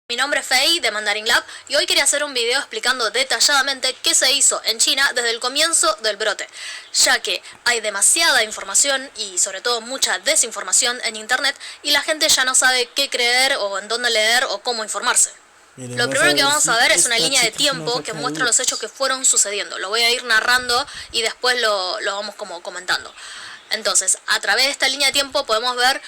Mi nombre es Fei de Mandarin Lab y hoy quería hacer un video explicando detalladamente qué se hizo en China desde el comienzo del brote, ya que hay demasiada información y sobre todo mucha desinformación en internet y la gente ya no sabe qué creer o en dónde leer o cómo informarse. Lo primero que vamos a ver es una línea de tiempo que muestra los hechos que fueron sucediendo. Lo voy a ir narrando y después lo vamos como comentando. Entonces, a través de esta línea de tiempo podemos ver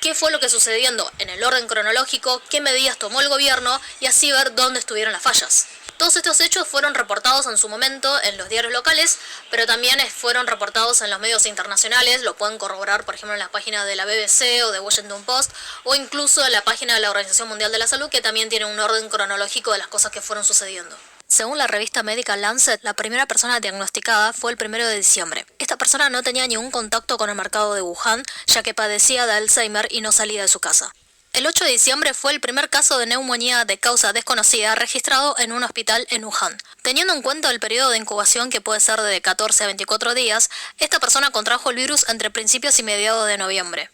qué fue lo que sucediendo en el orden cronológico, qué medidas tomó el gobierno y así ver dónde estuvieron las fallas. Todos estos hechos fueron reportados en su momento en los diarios locales, pero también fueron reportados en los medios internacionales, lo pueden corroborar por ejemplo en las páginas de la BBC o de Washington Post, o incluso en la página de la Organización Mundial de la Salud, que también tiene un orden cronológico de las cosas que fueron sucediendo. Según la revista médica Lancet, la primera persona diagnosticada fue el 1 de diciembre. Esta persona no tenía ningún contacto con el mercado de Wuhan, ya que padecía de Alzheimer y no salía de su casa. El 8 de diciembre fue el primer caso de neumonía de causa desconocida registrado en un hospital en Wuhan. Teniendo en cuenta el periodo de incubación, que puede ser de 14 a 24 días, esta persona contrajo el virus entre principios y mediados de noviembre.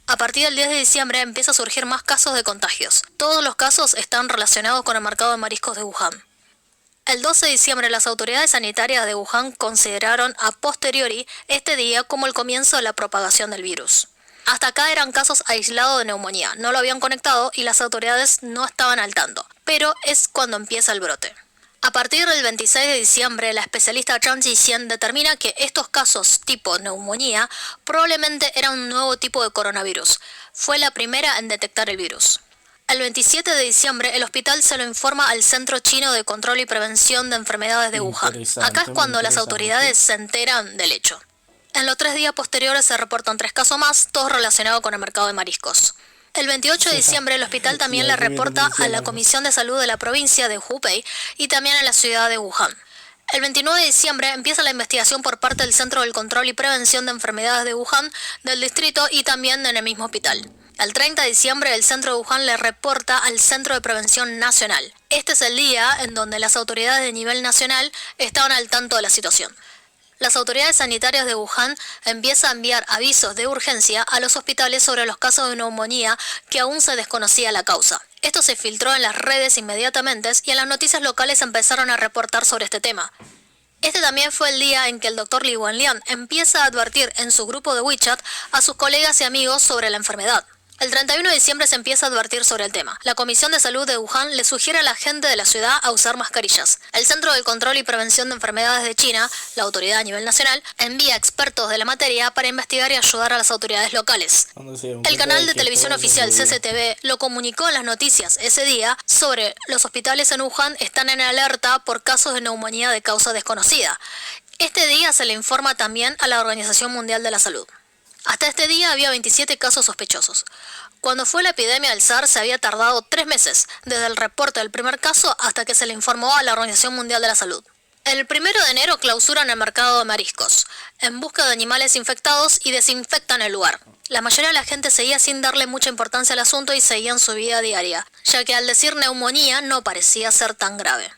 A partir del 10 de diciembre empieza a surgir más casos de contagios. Todos los casos están relacionados con el mercado de mariscos de Wuhan. El 12 de diciembre las autoridades sanitarias de Wuhan consideraron a posteriori este día como el comienzo de la propagación del virus. Hasta acá eran casos aislados de neumonía, no lo habían conectado y las autoridades no estaban al tanto, pero es cuando empieza el brote. A partir del 26 de diciembre, la especialista Zhang Jixian determina que estos casos tipo neumonía probablemente eran un nuevo tipo de coronavirus. Fue la primera en detectar el virus. El 27 de diciembre, el hospital se lo informa al Centro Chino de Control y Prevención de Enfermedades de Wuhan. Acá es cuando las autoridades se enteran del hecho. En los 3 días posteriores se reportan 3 casos más, todos relacionados con el mercado de mariscos. El 28 de diciembre, el hospital también le reporta a la Comisión de Salud de la provincia de Hubei y también a la ciudad de Wuhan. El 29 de diciembre empieza la investigación por parte del Centro del Control y Prevención de Enfermedades de Wuhan, del distrito y también en el mismo hospital. El 30 de diciembre el centro de Wuhan le reporta al Centro de Prevención Nacional. Este es el día en donde las autoridades de nivel nacional estaban al tanto de la situación. Las autoridades sanitarias de Wuhan empiezan a enviar avisos de urgencia a los hospitales sobre los casos de neumonía que aún se desconocía la causa. Esto se filtró en las redes inmediatamente y en las noticias locales empezaron a reportar sobre este tema. Este también fue el día en que el Dr. Li Wenlian empieza a advertir en su grupo de WeChat a sus colegas y amigos sobre la enfermedad. El 31 de diciembre se empieza a advertir sobre el tema. La Comisión de Salud de Wuhan le sugiere a la gente de la ciudad a usar mascarillas. El Centro de Control y Prevención de Enfermedades de China, la autoridad a nivel nacional, envía expertos de la materia para investigar y ayudar a las autoridades locales. El canal de televisión oficial CCTV lo comunicó en las noticias ese día sobre los hospitales en Wuhan están en alerta por casos de neumonía de causa desconocida. Este día se le informa también a la Organización Mundial de la Salud. Hasta este día había 27 casos sospechosos. Cuando fue la epidemia del SARS se había tardado 3 meses, desde el reporte del primer caso hasta que se le informó a la Organización Mundial de la Salud. El 1 de enero clausuran el mercado de mariscos, en busca de animales infectados y desinfectan el lugar. La mayoría de la gente seguía sin darle mucha importancia al asunto y seguían su vida diaria, ya que al decir neumonía no parecía ser tan grave.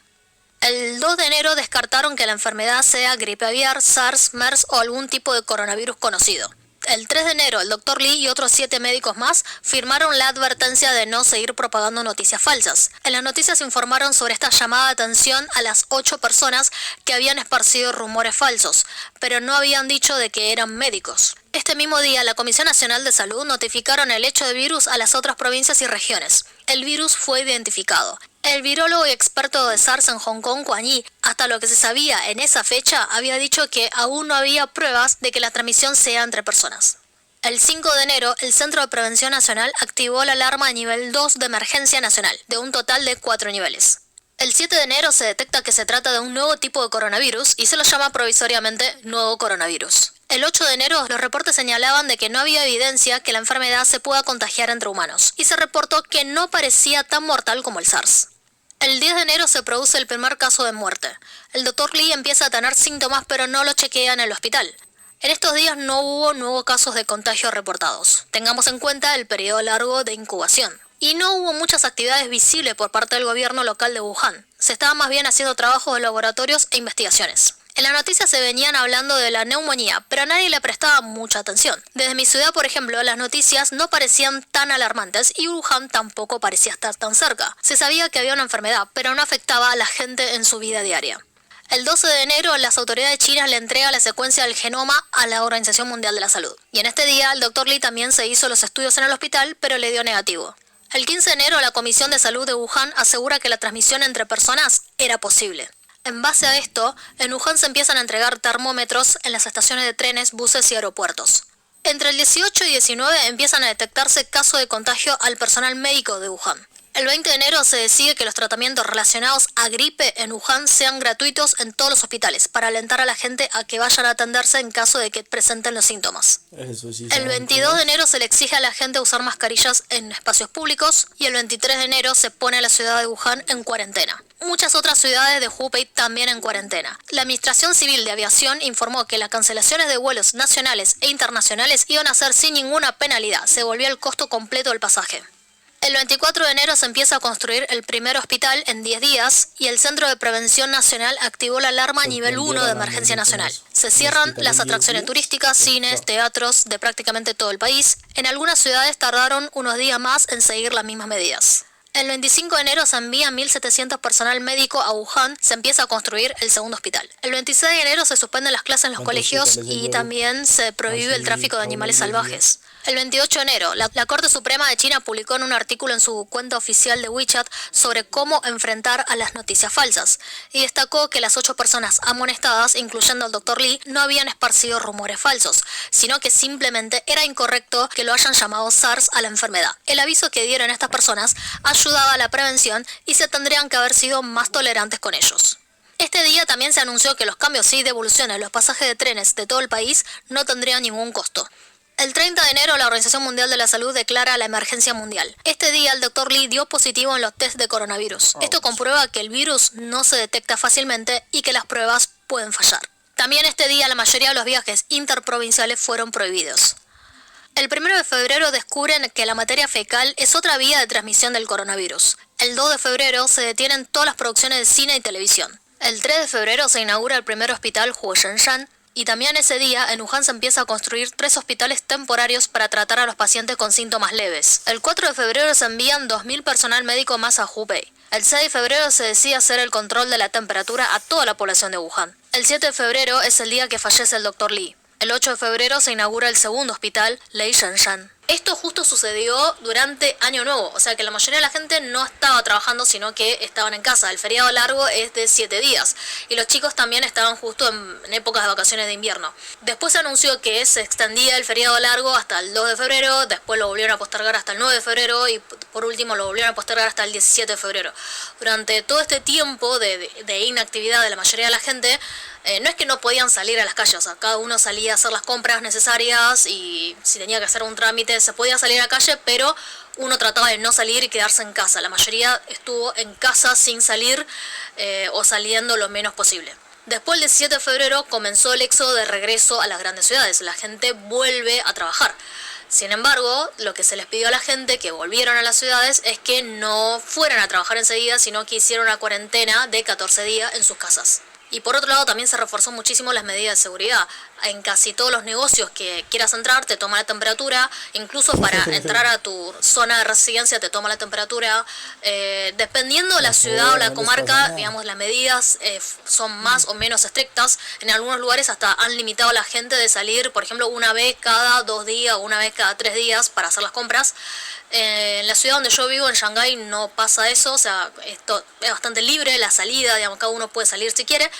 El 2 de enero descartaron que la enfermedad sea gripe aviar, SARS, MERS o algún tipo de coronavirus conocido. El 3 de enero, el Dr. Li y otros 7 médicos más firmaron la advertencia de no seguir propagando noticias falsas. En las noticias informaron sobre esta llamada de atención a las 8 personas que habían esparcido rumores falsos, pero no habían dicho de que eran médicos. Este mismo día, la Comisión Nacional de Salud notificaron el hecho de virus a las otras provincias y regiones. El virus fue identificado. El virólogo y experto de SARS en Hong Kong, Guan Yi, hasta lo que se sabía en esa fecha, había dicho que aún no había pruebas de que la transmisión sea entre personas. El 5 de enero, el Centro de Prevención Nacional activó la alarma a nivel 2 de emergencia nacional, de un total de 4 niveles. El 7 de enero se detecta que se trata de un nuevo tipo de coronavirus y se lo llama provisoriamente nuevo coronavirus. El 8 de enero, los reportes señalaban de que no había evidencia que la enfermedad se pueda contagiar entre humanos, y se reportó que no parecía tan mortal como el SARS. El 10 de enero se produce el primer caso de muerte. El Dr. Li empieza a tener síntomas pero no lo chequea en el hospital. En estos días no hubo nuevos casos de contagio reportados. Tengamos en cuenta el periodo largo de incubación. Y no hubo muchas actividades visibles por parte del gobierno local de Wuhan. Se estaba más bien haciendo trabajos de laboratorios e investigaciones. En las noticias se venían hablando de la neumonía, pero a nadie le prestaba mucha atención. Desde mi ciudad, por ejemplo, las noticias no parecían tan alarmantes y Wuhan tampoco parecía estar tan cerca. Se sabía que había una enfermedad, pero no afectaba a la gente en su vida diaria. El 12 de enero, las autoridades chinas le entregan la secuencia del genoma a la Organización Mundial de la Salud. Y en este día, el Dr. Li también se hizo los estudios en el hospital, pero le dio negativo. El 15 de enero, la Comisión de Salud de Wuhan asegura que la transmisión entre personas era posible. En base a esto, en Wuhan se empiezan a entregar termómetros en las estaciones de trenes, buses y aeropuertos. Entre el 18 y 19 empiezan a detectarse casos de contagio al personal médico de Wuhan. El 20 de enero se decide que los tratamientos relacionados a gripe en Wuhan sean gratuitos en todos los hospitales para alentar a la gente a que vayan a atenderse en caso de que presenten los síntomas. El 22 de enero se le exige a la gente usar mascarillas en espacios públicos y el 23 de enero se pone a la ciudad de Wuhan en cuarentena. Muchas otras ciudades de Hubei también en cuarentena. La Administración Civil de Aviación informó que las cancelaciones de vuelos nacionales e internacionales iban a ser sin ninguna penalidad. Se volvió el costo completo del pasaje. El 24 de enero se empieza a construir el primer hospital en 10 días y el Centro de Prevención Nacional activó la alarma nivel 1 de emergencia nacional. Se cierran las atracciones turísticas, cines, teatros de prácticamente todo el país. En algunas ciudades tardaron unos días más en seguir las mismas medidas. El 25 de enero se envía 1.700 personal médico a Wuhan, se empieza a construir el segundo hospital. El 26 de enero se suspenden las clases en los colegios y también se prohíbe el tráfico de animales salvajes. El 28 de enero, la Corte Suprema de China publicó en un artículo en su cuenta oficial de WeChat sobre cómo enfrentar a las noticias falsas y destacó que las 8 personas amonestadas, incluyendo al Dr. Li, no habían esparcido rumores falsos, sino que simplemente era incorrecto que lo hayan llamado SARS a la enfermedad. El aviso que dieron estas personas ayudaba a la prevención y se tendrían que haber sido más tolerantes con ellos. Este día también se anunció que los cambios y devoluciones de los pasajes de trenes de todo el país no tendrían ningún costo. El 30 de enero la Organización Mundial de la Salud declara la emergencia mundial. Este día el Dr. Li dio positivo en los test de coronavirus. Esto comprueba que el virus no se detecta fácilmente y que las pruebas pueden fallar. También este día la mayoría de los viajes interprovinciales fueron prohibidos. El 1 de febrero descubren que la materia fecal es otra vía de transmisión del coronavirus. El 2 de febrero se detienen todas las producciones de cine y televisión. El 3 de febrero se inaugura el primer hospital Huoshenshan. Y también ese día en Wuhan se empieza a construir 3 hospitales temporarios para tratar a los pacientes con síntomas leves. El 4 de febrero se envían 2.000 personal médico más a Hubei. El 6 de febrero se decide hacer el control de la temperatura a toda la población de Wuhan. El 7 de febrero es el día que fallece el Dr. Li. El 8 de febrero se inaugura el segundo hospital, Lei Shenshan. Esto justo sucedió durante Año Nuevo, o sea que la mayoría de la gente no estaba trabajando, sino que estaban en casa. El feriado largo es de 7 días y los chicos también estaban justo en épocas de vacaciones de invierno. Después se anunció que se extendía el feriado largo hasta el 2 de febrero, después lo volvieron a postergar hasta el 9 de febrero y por último lo volvieron a postergar hasta el 17 de febrero. Durante todo este tiempo de inactividad de la mayoría de la gente, no es que no podían salir a las calles, o sea, cada uno salía a hacer las compras necesarias y si tenía que hacer un trámite se podía salir a la calle, pero uno trataba de no salir y quedarse en casa. La mayoría estuvo en casa sin salir o saliendo lo menos posible. Después del 17 de febrero comenzó el éxodo de regreso a las grandes ciudades. La gente vuelve a trabajar. Sin embargo, lo que se les pidió a la gente que volvieron a las ciudades es que no fueran a trabajar enseguida, sino que hicieran una cuarentena de 14 días en sus casas. Y por otro lado también se reforzó muchísimo las medidas de seguridad. En casi todos los negocios que quieras entrar te toma la temperatura, incluso para entrar a tu zona de residencia te toma la temperatura. Dependiendo de la ciudad o la comarca, digamos, las medidas son más o menos estrictas. En algunos lugares hasta han limitado a la gente de salir, por ejemplo, una vez cada 2 días o una vez cada 3 días para hacer las compras. En la ciudad donde yo vivo, en Shanghái, no pasa eso, o sea, esto es bastante libre, la salida, digamos, cada uno puede salir si quiere,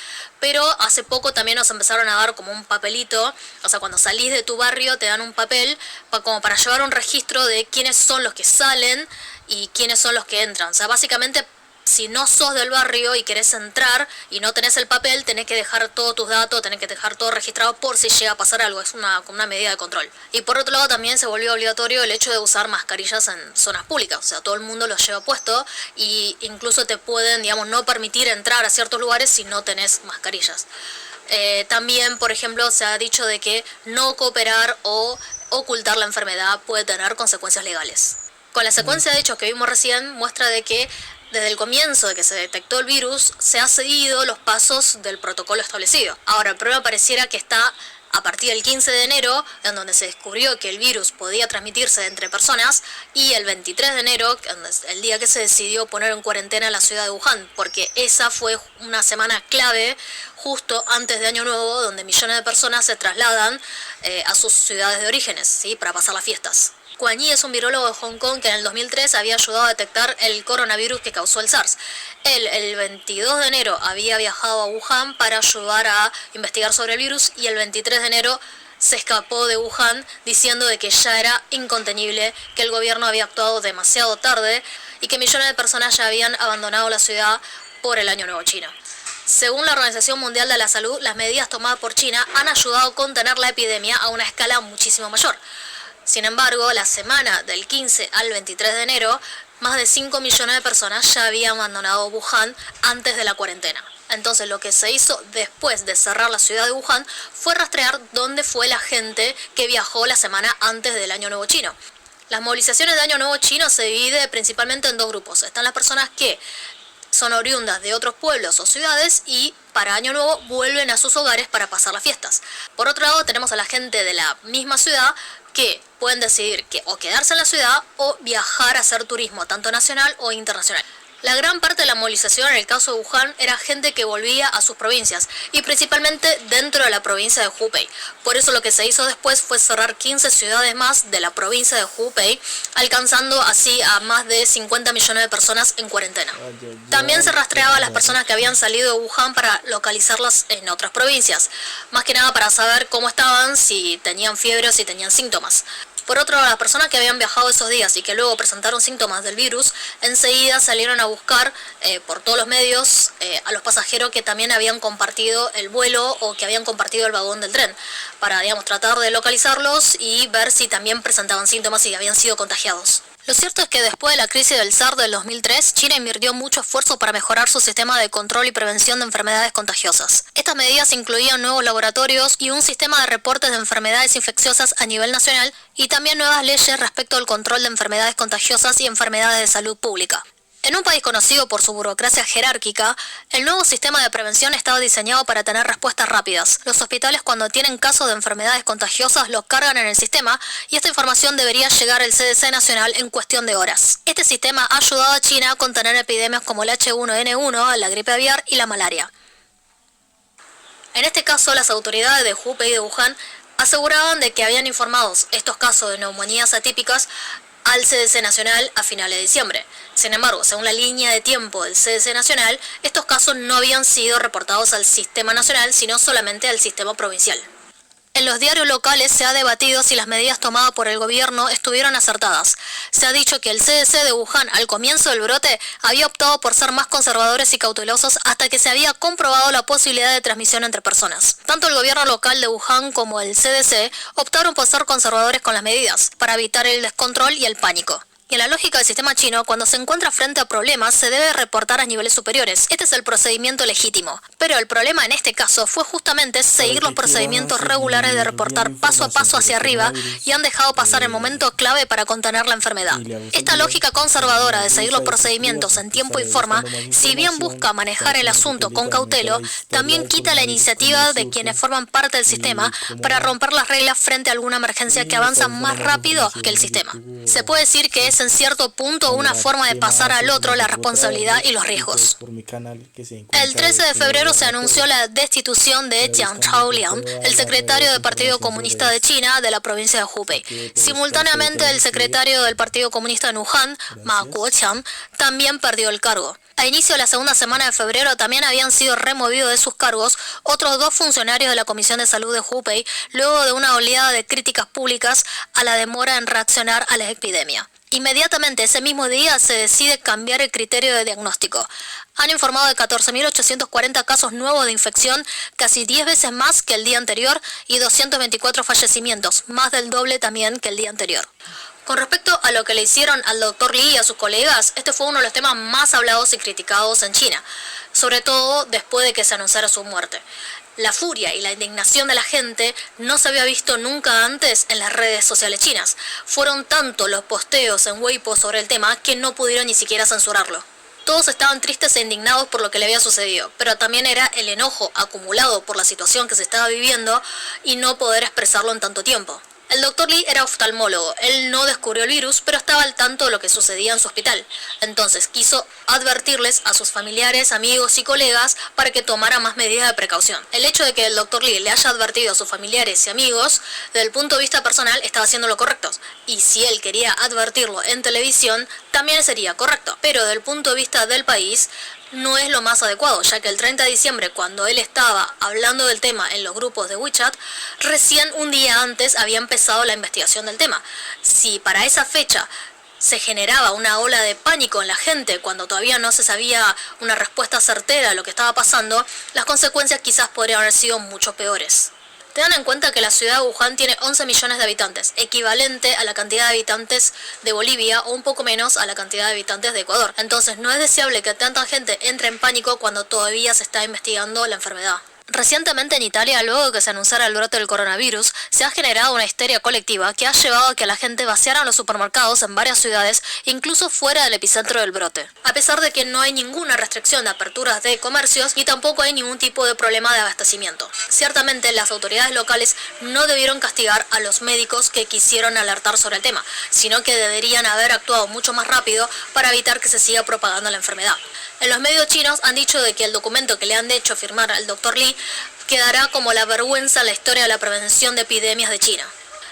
pero hace poco también nos empezaron a dar como un papelito, o sea, cuando salís de tu barrio te dan un papel como para llevar un registro de quiénes son los que salen y quiénes son los que entran, o sea, básicamente si no sos del barrio y querés entrar y no tenés el papel, tenés que dejar todos tus datos, tenés que dejar todo registrado por si llega a pasar algo. Es una medida de control. Y por otro lado también se volvió obligatorio el hecho de usar mascarillas en zonas públicas. O sea, todo el mundo los lleva puesto y incluso te pueden, digamos, no permitir entrar a ciertos lugares si no tenés mascarillas. También, por ejemplo, se ha dicho de que no cooperar o ocultar la enfermedad puede tener consecuencias legales. Con la secuencia de hechos que vimos recién muestra de que Desde el comienzo de que se detectó el virus, se ha seguido los pasos del protocolo establecido. Ahora, el problema pareciera que está a partir del 15 de enero, en donde se descubrió que el virus podía transmitirse entre personas, y el 23 de enero, el día que se decidió poner en cuarentena la ciudad de Wuhan, porque esa fue una semana clave justo antes de Año Nuevo, donde millones de personas se trasladan a sus ciudades de orígenes, ¿sí?, para pasar las fiestas. Guan Yi es un virólogo de Hong Kong que en el 2003 había ayudado a detectar el coronavirus que causó el SARS. Él, el 22 de enero, había viajado a Wuhan para ayudar a investigar sobre el virus, y el 23 de enero se escapó de Wuhan diciendo de que ya era incontenible, que el gobierno había actuado demasiado tarde y que millones de personas ya habían abandonado la ciudad por el Año Nuevo chino. Según la Organización Mundial de la Salud, las medidas tomadas por China han ayudado a contener la epidemia a una escala muchísimo mayor. Sin embargo, la semana del 15 al 23 de enero, más de 5 millones de personas ya habían abandonado Wuhan antes de la cuarentena. Entonces, lo que se hizo después de cerrar la ciudad de Wuhan fue rastrear dónde fue la gente que viajó la semana antes del Año Nuevo chino. Las movilizaciones de Año Nuevo chino se dividen principalmente en dos grupos. Están las personas que son oriundas de otros pueblos o ciudades y para Año Nuevo vuelven a sus hogares para pasar las fiestas. Por otro lado, tenemos a la gente de la misma ciudad que pueden decidir que o quedarse en la ciudad o viajar a hacer turismo, tanto nacional o internacional. La gran parte de la movilización en el caso de Wuhan era gente que volvía a sus provincias y principalmente dentro de la provincia de Hubei. Por eso lo que se hizo después fue cerrar 15 ciudades más de la provincia de Hubei, alcanzando así a más de 50 millones de personas en cuarentena. También se rastreaba a las personas que habían salido de Wuhan para localizarlas en otras provincias, más que nada para saber cómo estaban, si tenían fiebre o si tenían síntomas. Por otro lado, las personas que habían viajado esos días y que luego presentaron síntomas del virus, enseguida salieron a buscar por todos los medios a los pasajeros que también habían compartido el vuelo o que habían compartido el vagón del tren, para, tratar de localizarlos y ver si también presentaban síntomas y habían sido contagiados. Lo cierto es que después de la crisis del SARS del 2003, China invirtió mucho esfuerzo para mejorar su sistema de control y prevención de enfermedades contagiosas. Estas medidas incluían nuevos laboratorios y un sistema de reportes de enfermedades infecciosas a nivel nacional, y también nuevas leyes respecto al control de enfermedades contagiosas y enfermedades de salud pública. En un país conocido por su burocracia jerárquica, el nuevo sistema de prevención estaba diseñado para tener respuestas rápidas. Los hospitales, cuando tienen casos de enfermedades contagiosas, los cargan en el sistema y esta información debería llegar al CDC nacional en cuestión de horas. Este sistema ha ayudado a China a contener epidemias como el H1N1, la gripe aviar y la malaria. En este caso, las autoridades de Hubei y de Wuhan aseguraban de que habían informado estos casos de neumonías atípicas al CDC nacional a finales de diciembre. Sin embargo, según la línea de tiempo del CDC nacional, estos casos no habían sido reportados al sistema nacional, sino solamente al sistema provincial. En los diarios locales se ha debatido si las medidas tomadas por el gobierno estuvieron acertadas. Se ha dicho que el CDC de Wuhan al comienzo del brote había optado por ser más conservadores y cautelosos hasta que se había comprobado la posibilidad de transmisión entre personas. Tanto el gobierno local de Wuhan como el CDC optaron por ser conservadores con las medidas, para evitar el descontrol y el pánico. Y en la lógica del sistema chino, cuando se encuentra frente a problemas, se debe reportar a niveles superiores. Este es el procedimiento legítimo. Pero el problema en este caso fue justamente seguir los procedimientos regulares de reportar paso a paso hacia arriba, y han dejado pasar el momento clave para contener la enfermedad. Esta lógica conservadora de seguir los procedimientos en tiempo y forma, si bien busca manejar el asunto con cautelo, también quita la iniciativa de quienes forman parte del sistema para romper las reglas frente a alguna emergencia que avanza más rápido que el sistema. Se puede decir que es en cierto punto una forma de pasar al otro la responsabilidad y los riesgos. El 13 de febrero se anunció la destitución de Jiang Chaoliang, el secretario del Partido Comunista de China de la provincia de Hubei. Simultáneamente, el secretario del Partido Comunista en Wuhan, Ma Guoqiang, también perdió el cargo. A inicio de la segunda semana de febrero también habían sido removidos de sus cargos otros 2 funcionarios de la Comisión de Salud de Hubei, luego de una oleada de críticas públicas a la demora en reaccionar a la epidemia. Inmediatamente ese mismo día se decide cambiar el criterio de diagnóstico. Han informado de 14.840 casos nuevos de infección, casi 10 veces más que el día anterior, y 224 fallecimientos, más del doble también que el día anterior. Con respecto a lo que le hicieron al Dr. Li y a sus colegas, este fue uno de los temas más hablados y criticados en China, sobre todo después de que se anunciara su muerte. La furia y la indignación de la gente no se había visto nunca antes en las redes sociales chinas. Fueron tanto los posteos en Weibo sobre el tema que no pudieron ni siquiera censurarlo. Todos estaban tristes e indignados por lo que le había sucedido, pero también era el enojo acumulado por la situación que se estaba viviendo y no poder expresarlo en tanto tiempo. El Dr. Lee era oftalmólogo, él no descubrió el virus, pero estaba al tanto de lo que sucedía en su hospital. Entonces quiso advertirles a sus familiares, amigos y colegas para que tomaran más medidas de precaución. El hecho de que el Dr. Lee le haya advertido a sus familiares y amigos, desde el punto de vista personal, estaba haciendo lo correcto. Y si él quería advertirlo en televisión, también sería correcto. Pero desde el punto de vista del país, no es lo más adecuado, ya que el 30 de diciembre, cuando él estaba hablando del tema en los grupos de WeChat, recién un día antes había empezado la investigación del tema. Si para esa fecha se generaba una ola de pánico en la gente cuando todavía no se sabía una respuesta certera a lo que estaba pasando, las consecuencias quizás podrían haber sido mucho peores. Tengan en cuenta que la ciudad de Wuhan tiene 11 millones de habitantes, equivalente a la cantidad de habitantes de Bolivia o un poco menos a la cantidad de habitantes de Ecuador. Entonces no es deseable que tanta gente entre en pánico cuando todavía se está investigando la enfermedad. Recientemente en Italia, luego de que se anunciara el brote del coronavirus, se ha generado una histeria colectiva que ha llevado a que la gente vaciara los supermercados en varias ciudades, incluso fuera del epicentro del brote. A pesar de que no hay ninguna restricción de aperturas de comercios y tampoco hay ningún tipo de problema de abastecimiento. Ciertamente las autoridades locales no debieron castigar a los médicos que quisieron alertar sobre el tema, sino que deberían haber actuado mucho más rápido para evitar que se siga propagando la enfermedad. En los medios chinos han dicho de que el documento que le han hecho firmar al Dr. Lee quedará como la vergüenza en la historia de la prevención de epidemias de China.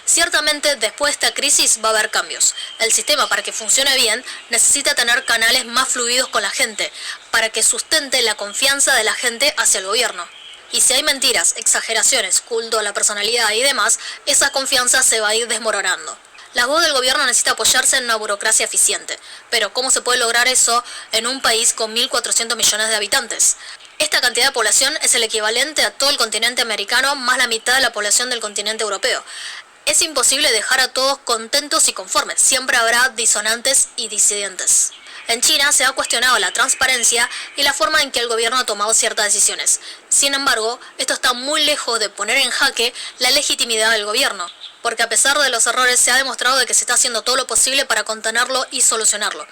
Ciertamente, después de esta crisis va a haber cambios. El sistema, para que funcione bien, necesita tener canales más fluidos con la gente, para que sustente la confianza de la gente hacia el gobierno. Y si hay mentiras, exageraciones, culto a la personalidad y demás, esa confianza se va a ir desmoronando. La voz del gobierno necesita apoyarse en una burocracia eficiente. Pero ¿cómo se puede lograr eso en un país con 1.400 millones de habitantes? Esta cantidad de población es el equivalente a todo el continente americano más la mitad de la población del continente europeo. Es imposible dejar a todos contentos y conformes. Siempre habrá disonantes y disidentes. En China se ha cuestionado la transparencia y la forma en que el gobierno ha tomado ciertas decisiones. Sin embargo, esto está muy lejos de poner en jaque la legitimidad del gobierno, porque a pesar de los errores se ha demostrado de que se está haciendo todo lo posible para contenerlo y solucionarlo.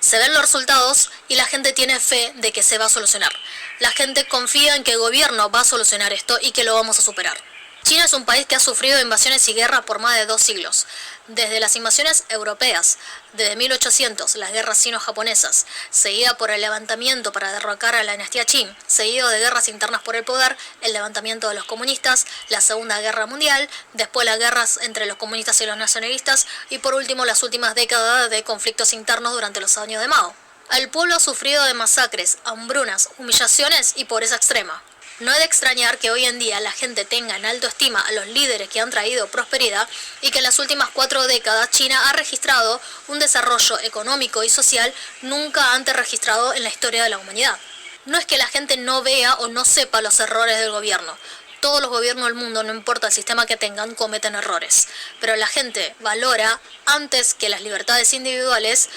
Se ven los resultados y la gente tiene fe de que se va a solucionar. La gente confía en que el gobierno va a solucionar esto y que lo vamos a superar. China es un país que ha sufrido invasiones y guerras por más de 2 siglos. Desde las invasiones europeas, desde 1800, las guerras sino-japonesas, seguida por el levantamiento para derrocar a la dinastía Qing, seguido de guerras internas por el poder, el levantamiento de los comunistas, la Segunda Guerra Mundial, después las guerras entre los comunistas y los nacionalistas, y por último las últimas décadas de conflictos internos durante los años de Mao. El pueblo ha sufrido de masacres, hambrunas, humillaciones y pobreza extrema. No es de extrañar que hoy en día la gente tenga en alto estima a los líderes que han traído prosperidad y que en las últimas 4 décadas China ha registrado un desarrollo económico y social nunca antes registrado en la historia de la humanidad. No es que la gente no vea o no sepa los errores del gobierno. Todos los gobiernos del mundo, no importa el sistema que tengan, cometen errores. Pero la gente valora, antes que las libertades individuales,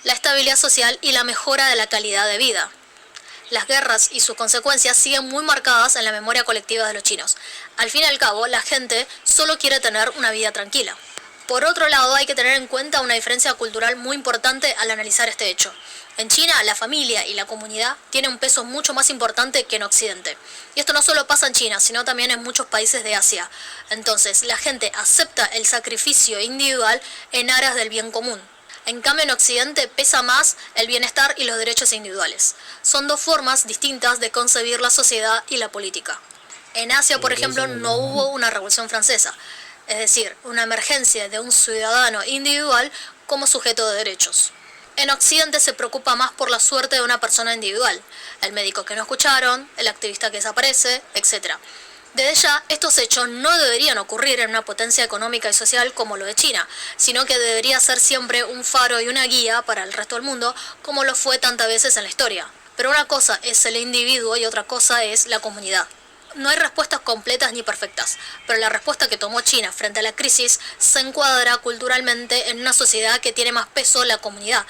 la estabilidad social y la mejora de la calidad de vida. Las guerras y sus consecuencias siguen muy marcadas en la memoria colectiva de los chinos. Al fin y al cabo, la gente solo quiere tener una vida tranquila. Por otro lado, hay que tener en cuenta una diferencia cultural muy importante al analizar este hecho. En China, la familia y la comunidad tienen un peso mucho más importante que en Occidente. Y esto no solo pasa en China, sino también en muchos países de Asia. Entonces, la gente acepta el sacrificio individual en aras del bien común. En cambio, en Occidente pesa más el bienestar y los derechos individuales. Son 2 formas distintas de concebir la sociedad y la política. En Asia, por ejemplo, no hubo una revolución francesa, es decir, una emergencia de un ciudadano individual como sujeto de derechos. En Occidente se preocupa más por la suerte de una persona individual, el médico que no escucharon, el activista que desaparece, etc. Desde ya, estos hechos no deberían ocurrir en una potencia económica y social como lo de China, sino que debería ser siempre un faro y una guía para el resto del mundo, como lo fue tantas veces en la historia. Pero una cosa es el individuo y otra cosa es la comunidad. No hay respuestas completas ni perfectas, pero la respuesta que tomó China frente a la crisis se encuadra culturalmente en una sociedad que tiene más peso la comunidad,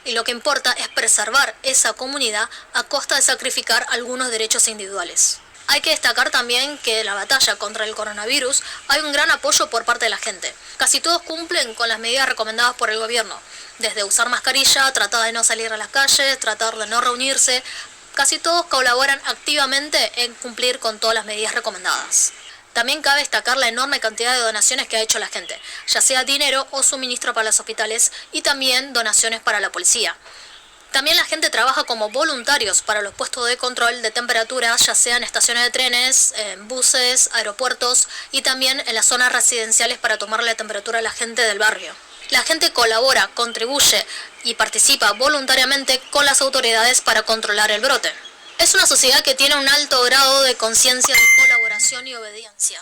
y lo que importa es preservar esa comunidad a costa de sacrificar algunos derechos individuales. Hay que destacar también que en la batalla contra el coronavirus hay un gran apoyo por parte de la gente. Casi todos cumplen con las medidas recomendadas por el gobierno, desde usar mascarilla, tratar de no salir a las calles, tratar de no reunirse. Casi todos colaboran activamente en cumplir con todas las medidas recomendadas. También cabe destacar la enorme cantidad de donaciones que ha hecho la gente, ya sea dinero o suministro para los hospitales y también donaciones para la policía. También la gente trabaja como voluntarios para los puestos de control de temperatura, ya sea en estaciones de trenes, en buses, aeropuertos y también en las zonas residenciales para tomarle la temperatura a la gente del barrio. La gente colabora, contribuye y participa voluntariamente con las autoridades para controlar el brote. Es una sociedad que tiene un alto grado de conciencia de colaboración y obediencia.